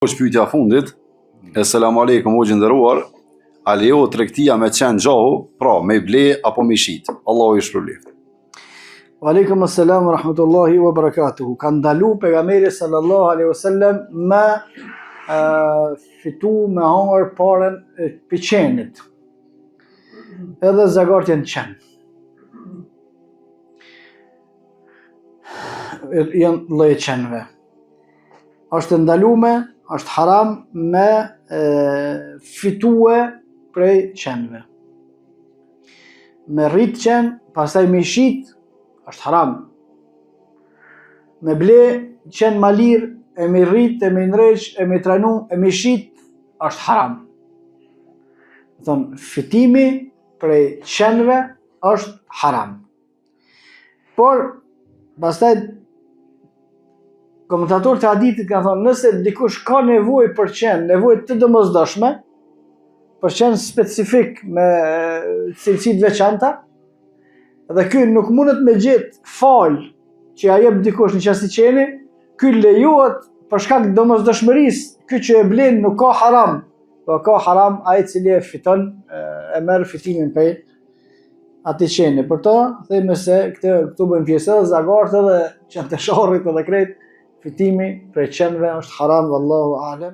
Shpytja fundit, Selamu alaikum o gjëndëruar, a lejo tregtia me qenë gjahu, pra me ble apo me shit. Allahu i shpërblet. Aleikum assalam wa rahmatullahi wa barakatuhu. Ka ndalu pejgamberi sallallahu alaihi wasallam me fitu me hangër parën për qenit. Edhe zagartjen qenë. Janë lloje qenëve. Është ndalume, është haram me fitue prej qenëve. Me rrit qenë, pastaj me shit, është haram. Me ble qenë ma lirë, e me rrit, e me nreq, e me trajnu, e me shit, është haram. Thonë, fitimi prej qenëve është haram. Por, pastaj komentatorët e hadithit kanë thonë, nëse dikush ka nevojë për qenë, nevojë të domosdoshme, për qenë specifik me cilësi të veçanta, dhe ky nuk mundet me gjetë falë që ja jep dikush në qasë qeni, ky lejohet për shkak të domosdoshmërisë, ky që e blen nuk ka haram, po ka haram ai i cili e fiton, e merr fitimin prej atij qeni. Për to, themi se këtu bëjmë pjesë edhe zagartë edhe qenë të sharrit edhe krejt, fitimi prej qenëve është haram, wallahu a'lam.